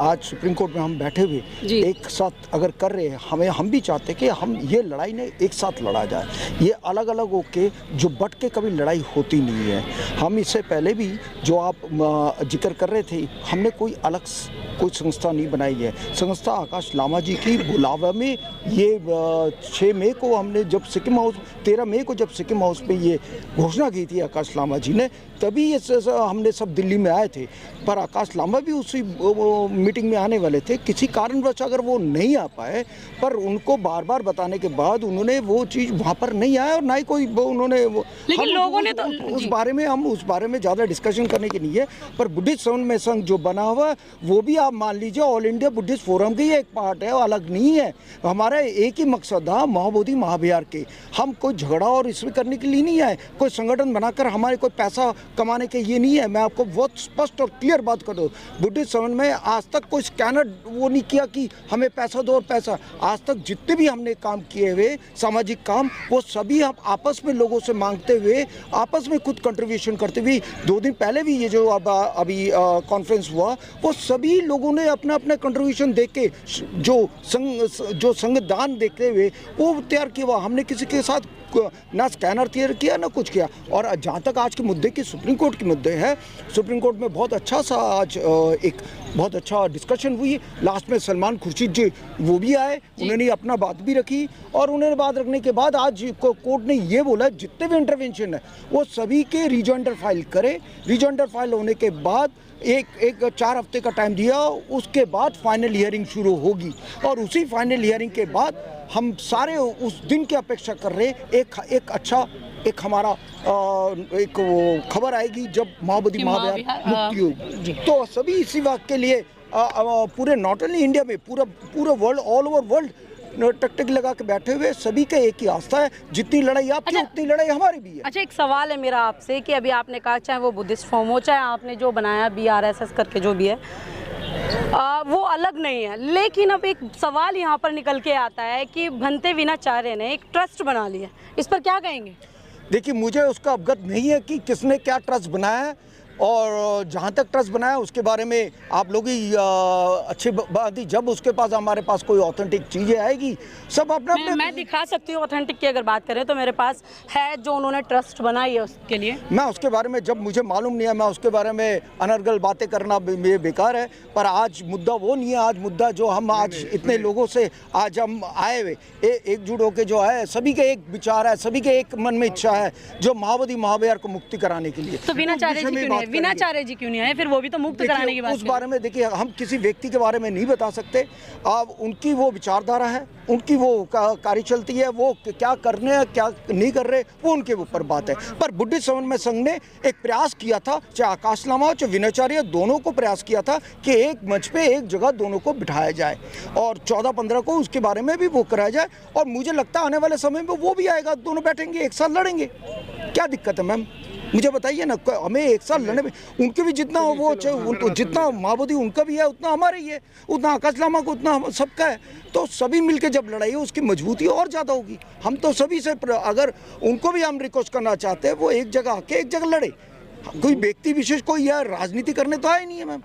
आज supreme court में हम बैठे हुए एक साथ अगर कर रहे हैं, हम भी चाहते कि हम ये लड़ाई ने एक साथ लड़ा जाए। ये अलग अलग होके जो बट के कभी लड़ाई होती नहीं है। हम इससे पहले भी जो आप जिक्र कर रहे थे, हमने कोई अलग कोई संस्था नहीं बनाई है। संस्था आकाश लामा जी की बुलावा में ये 6 मई को हमने जब सिक्किम हाउस 13 मई को जब सिक्किम हाउस पे ये घोषणा की थी आकाश लामा जी ने, तभी ये हमने सब दिल्ली में आए थे। पर आकाश लामा भी उसी मीटिंग में आने वाले थे, किसी कारणवश अगर वो नहीं आ पाए, पर उनको बार बार बताने के बाद उन्होंने वो चीज़ वहाँ पर नहीं आया और ना ही कोई उन्होंने लेकिन लोगों ने तो उस बारे में ज़्यादा डिस्कशन करने की नहीं है। पर बुद्धिस्ट समन्वय संघ जो बना हुआ है वो भी आप मान लीजिए ऑल इंडिया बुद्धिस्ट फोरम की एक पार्ट है, अलग नहीं है। हमारा एक ही मकसद था महाबोधि महाविहार के, हम कोई झगड़ा और इसमें करने के लिए नहीं आए, कोई संगठन बनाकर हमारे कोई पैसा कमाने के ये नहीं है। मैं आपको बहुत स्पष्ट और क्लियर बात कर दूँ, बुद्धिस्ट समन्वय में आज तक कोई स्कैनर वो नहीं किया कि हमें पैसा दो और पैसा। आज तक जितने भी हमने काम किए हुए सामाजिक काम, वो सभी हम आपस में लोगों से मांगते हुए, आपस में खुद कंट्रीब्यूशन करते हुए, 2 दिन पहले भी ये जो अभी कॉन्फ्रेंस हुआ, वो सभी लोगों ने अपना अपना कंट्रीब्यूशन दे के जो संविधान देखते हुए वो तैयार किया। हमने किसी के साथ ना स्कैनर तैयार किया ना कुछ किया। और जहाँ तक आज के मुद्दे की सुप्रीम कोर्ट के मुद्दे है, सुप्रीम कोर्ट में बहुत अच्छा सा आज एक बहुत अच्छा डिस्कशन हुई। लास्ट में सलमान खुर्शीद जी वो भी आए, उन्होंने अपना बात भी रखी और उन्होंने बात रखने के बाद आज कोर्ट ने ये बोला जितने भी इंटरवेंशन है वो सभी के रिजॉइंडर फाइल करें। रिजॉइंडर फाइल होने के बाद एक 4 हफ्ते का टाइम दिया, उसके बाद फाइनल हियरिंग शुरू होगी और उसी फाइनल हियरिंग के बाद हम सारे उस दिन की अपेक्षा कर रहे एक अच्छा एक हमारा एक खबर आएगी जब महाबोधि महाविहार मुक्ति होगी। तो सभी इसी बात के लिए पूरे नॉट ओनली इंडिया में पूरा वर्ल्ड, ऑल ओवर वर्ल्ड टकटक लगा के बैठे हुए सभी का एक ही आस्था है, जितनी लड़ाई आपकी उतनी लड़ाई हमारी भी है। अच्छा, एक सवाल है मेरा आपसे कि अभी आपने कहा चाहे वो बुद्धिस्ट फॉर्म हो, चाहे आपने जो बनाया BRSS करके जो भी है, वो अलग नहीं है। लेकिन अब एक सवाल यहाँ पर निकल के आता है कि भंते विनाचार्य ने एक ट्रस्ट बना लिया, इस पर क्या कहेंगे? देखिए, मुझे उसका अवगत नहीं है कि किसने क्या ट्रस्ट बनाया है, और जहाँ तक ट्रस्ट बनाया उसके बारे में आप लोग ही अच्छी बात ही, जब उसके पास हमारे पास कोई ऑथेंटिक चीज़ें आएगी सब अपना मैं दिखा सकती हूँ। ऑथेंटिक की अगर बात करें तो मेरे पास है जो उन्होंने ट्रस्ट बनाई है, उसके लिए मैं उसके बारे में, जब मुझे मालूम नहीं है, मैं उसके बारे में अनर्गल बातें करना बेकार है। पर आज मुद्दा वो नहीं है। आज मुद्दा जो हम आज इतने लोगों से आज हम आए हुए एकजुट होकर जो है, सभी के एक विचार है, सभी के एक मन में इच्छा है जो महाबोधि महाविहार को मुक्ति कराने के लिए। तो विनाचार्य जी क्यों नहीं आए? फिर वो भी तो मुक्त कराने की बात। उस बारे में देखिए, हम किसी व्यक्ति के बारे में नहीं बता सकते। अब उनकी वो विचारधारा है, उनकी वो कार्य चलती है, वो क्या करने हैं क्या नहीं कर रहे वो उनके ऊपर बात है। पर बुद्धिस्ट समन्वय संघ ने एक प्रयास किया था, चाहे आकाश लामा चाहे विनाचार्य, दोनों को प्रयास किया था कि एक मंच पे एक जगह दोनों को बिठाया जाए और 14-15 को उसके बारे में भी वो कराया जाए। और मुझे लगता है आने वाले समय में वो भी आएगा, दोनों बैठेंगे, एक साथ लड़ेंगे। क्या दिक्कत है मैम, मुझे बताइए ना। हमें एक साथ लड़ने में उनके भी जितना वो जितना महाबोधि उनका भी है उतना हमारे ही है, उतना आकाश लामा को उतना सबका है। तो सभी मिलके जब लड़ाई हो उसकी मजबूती और ज़्यादा होगी। हम तो सभी से अगर उनको भी हम रिक्वेस्ट करना चाहते हैं वो एक जगह आके एक जगह लड़े। कोई व्यक्ति विशेष कोई या राजनीति करने तो आए नहीं है मैम,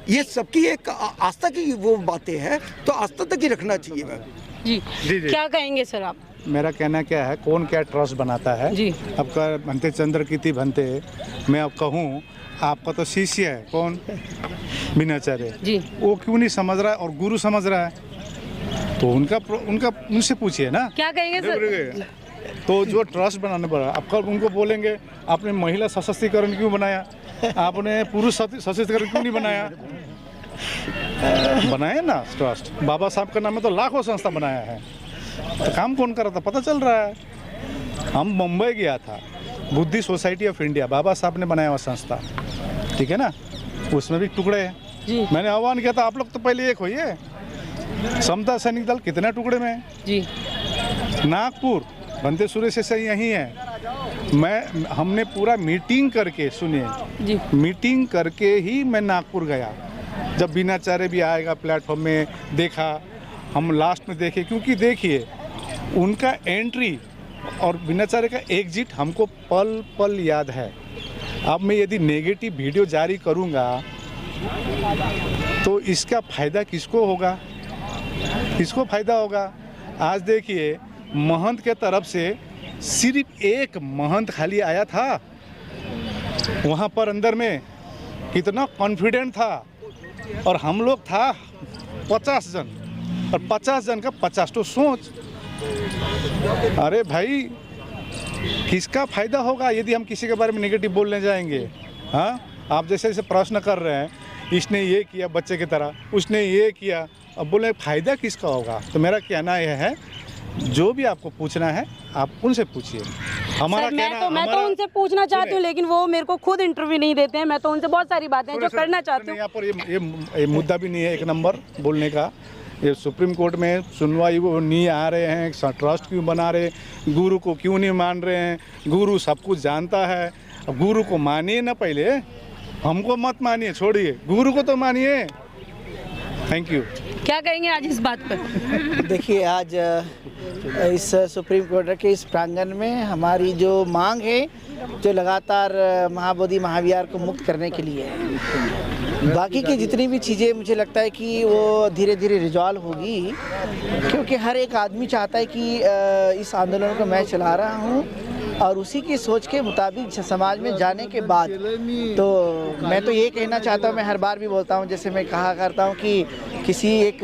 ये सबकी एक आस्था की वो बातें हैं, तो आस्था तक ही रखना चाहिए मैम। जी क्या कहेंगे सर आप? मेरा कहना क्या है, कौन क्या ट्रस्ट बनाता है जी। आपका भंते चंद्रकीर्ति भंते, मैं अब कहूँ आपका तो शिष्य है कौन, विनाचार्य जी, वो क्यों नहीं समझ रहा है और गुरु समझ रहा है, तो उनका उनसे पूछिए ना क्या कहेंगे सर। तो जो ट्रस्ट बनाने पड़ा, आपका उनको बोलेंगे आपने महिला सशक्तिकरण क्यों बनाया, आपने पुरुष सशक्तिकरण क्यों नहीं बनाया, बनाया ना ट्रस्ट। बाबा साहब का नाम में तो लाखों संस्था बनाया है, तो काम कौन कर रहा था पता चल रहा है। हम मुंबई गया था, बुद्धि सोसाइटी ऑफ इंडिया, बाबा साहब ने बनाया हुआ संस्था, ठीक है ना, उसमें भी टुकड़े हैं जी। मैंने आह्वान किया था आप लोग तो पहले एक होइए। समता सैनिक दल कितने टुकड़े में है जी। नागपुर भंते सुरेश से यही है। हमने पूरा मीटिंग करके, सुनिए जी, मीटिंग करके ही मैं नागपुर गया। जब विनाचार्य भी आएगा प्लेटफॉर्म में देखा, हम लास्ट में देखे, क्योंकि देखिए उनका एंट्री और विनाचार्य का एग्जिट हमको पल पल याद है। अब मैं यदि नेगेटिव वीडियो जारी करूंगा तो इसका फ़ायदा किसको होगा? किसको फ़ायदा होगा? आज देखिए महंत के तरफ से सिर्फ एक महंत खाली आया था, वहाँ पर अंदर में कितना कॉन्फिडेंट था, और हम लोग था 50 जन, और 50 जन का 50 तो सोच। अरे भाई किसका फ़ायदा होगा यदि हम किसी के बारे में नेगेटिव बोलने जाएंगे? हाँ, आप जैसे जैसे प्रश्न कर रहे हैं, इसने ये किया बच्चे की तरह, उसने ये किया, अब बोले फ़ायदा किसका होगा? तो मेरा कहना यह है, जो भी आपको पूछना है आप उनसे पूछिए। हमारा सर, मैं तो उनसे पूछना चाहती हूँ, लेकिन वो मेरे को खुद इंटरव्यू नहीं देते हैं। मैं तो उनसे बहुत सारी बातें जो करना चाहती हूँ। यहाँ पर ये मुद्दा भी नहीं है एक नंबर बोलने का। ये सुप्रीम कोर्ट में सुनवाई वो नहीं आ रहे हैं, ट्रस्ट क्यों बना रहे, गुरु को क्यों नहीं मान रहे हैं? गुरु सब कुछ जानता है। अब गुरु को मानिए ना, पहले हमको मत मानिए, छोड़िए, गुरु को तो मानिए। Thank you. क्या कहेंगे आज इस बात पर? देखिए, आज इस सुप्रीम कोर्ट के इस प्रांगण में हमारी जो मांग है, जो लगातार महाबोधि महाविहार को मुक्त करने के लिए है, बाकी की जितनी भी चीज़ें मुझे लगता है कि वो धीरे धीरे रिजॉल्व होगी, क्योंकि हर एक आदमी चाहता है कि इस आंदोलन को मैं चला रहा हूँ, और उसी की सोच के मुताबिक समाज में जाने के बाद तो मैं तो ये कहना चाहता हूँ, मैं हर बार भी बोलता हूँ, जैसे मैं कहा करता हूँ कि किसी एक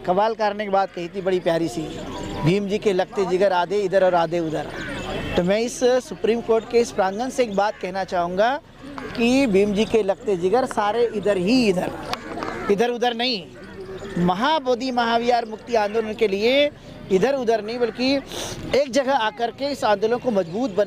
कव्वाल करने की बात कही थी बड़ी प्यारी सी, भीम जी के लगते जिगर आधे इधर और आधे उधर। तो मैं इस सुप्रीम कोर्ट के इस प्रांगण से एक बात कहना चाहूँगा कि भीम जी के लगते जिगर सारे इधर ही इधर, इधर उधर नहीं। महाबोधि महाविहार मुक्ति आंदोलन के लिए इधर उधर नहीं, बल्कि एक जगह आकर के इस आंदोलन को मजबूत बना